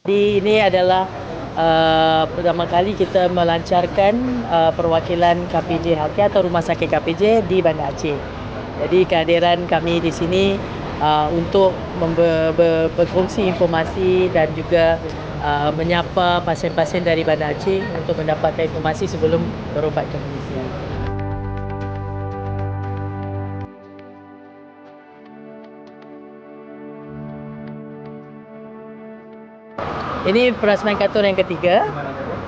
Ini adalah pertama kali kita melancarkan perwakilan KPJ Healthcare atau Rumah Sakit KPJ di Banda Aceh. Jadi kehadiran kami di sini untuk berkongsi informasi dan juga menyapa pasien-pasien dari Banda Aceh untuk mendapatkan informasi sebelum berubat ke Malaysia. Ini perasmian kantor yang ketiga.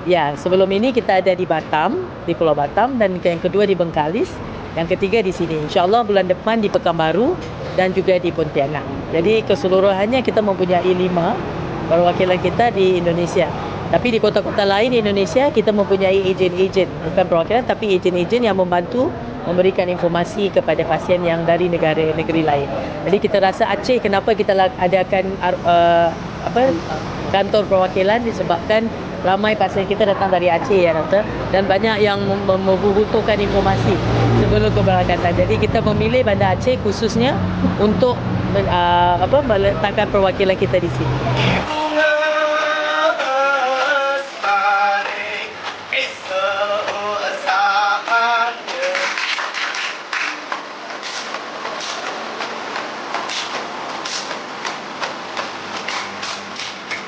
Ya, sebelum ini kita ada di Batam, di Pulau Batam, dan yang kedua di Bengkalis, yang ketiga di sini. InsyaAllah bulan depan di Pekanbaru dan juga di Pontianak. Jadi keseluruhannya kita mempunyai 5 perwakilan kita di Indonesia. Tapi di kota-kota lain di Indonesia kita mempunyai ejen-ejen, bukan perwakilan tapi ejen-ejen yang membantu memberikan informasi kepada pasien yang dari negara-negeri lain. Jadi kita rasa Aceh kenapa kita adakan kantor perwakilan disebabkan ramai pasien kita datang dari Aceh ya doktor, dan banyak yang membutuhkan informasi sebelum keberangkatan. Jadi kita memilih Banda Aceh khususnya untuk meletakkan perwakilan kita di sini.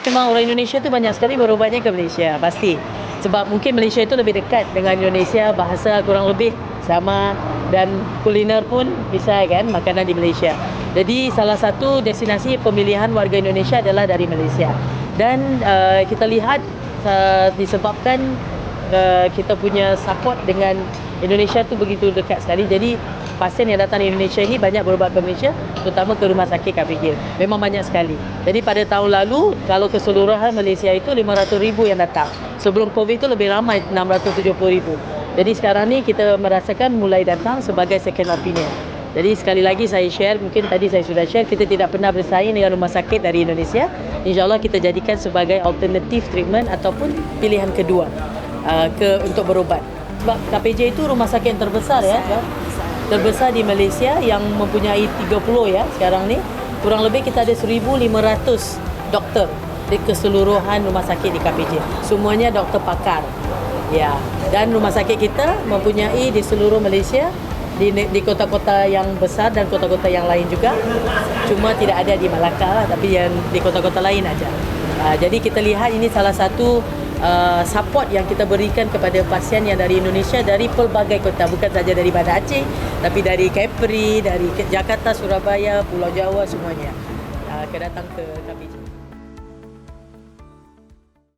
Memang orang Indonesia tu banyak sekali berubatnya ke Malaysia, pasti. Sebab mungkin Malaysia itu lebih dekat dengan Indonesia, bahasa kurang lebih sama dan kuliner pun bisa kan, makanan di Malaysia. Jadi salah satu destinasi pemilihan warga Indonesia adalah dari Malaysia. Dan kita lihat disebabkan kita punya support dengan Indonesia tu begitu dekat sekali. Jadi pasien yang datang di Indonesia ini banyak berubat ke Malaysia, terutama ke Rumah Sakit KPJ. Memang banyak sekali. Jadi pada tahun lalu, kalau keseluruhan Malaysia itu 500,000 yang datang. Sebelum COVID itu lebih ramai, 670,000. Jadi sekarang ni kita merasakan mulai datang sebagai second opinion. Jadi sekali lagi saya share, mungkin tadi saya sudah share, kita tidak pernah bersaing dengan rumah sakit dari Indonesia. InsyaAllah kita jadikan sebagai alternative treatment ataupun pilihan kedua untuk berubat. Sebab KPJ itu rumah sakit yang terbesar ya, terbesar di Malaysia yang mempunyai 30 ya sekarang ni. Kurang lebih kita ada 1,500 doktor di keseluruhan rumah sakit di KPJ. Semuanya doktor pakar. Ya, dan rumah sakit kita mempunyai di seluruh Malaysia, di kota-kota yang besar dan kota-kota yang lain juga. Cuma tidak ada di Malacca, tapi yang di kota-kota lain aja. Jadi kita lihat ini salah satu support yang kita berikan kepada pasien yang dari Indonesia dari pelbagai kota, bukan saja dari Banda Aceh, tapi dari Kepri, dari Jakarta, Surabaya, Pulau Jawa, semuanya akan datang ke KPJ.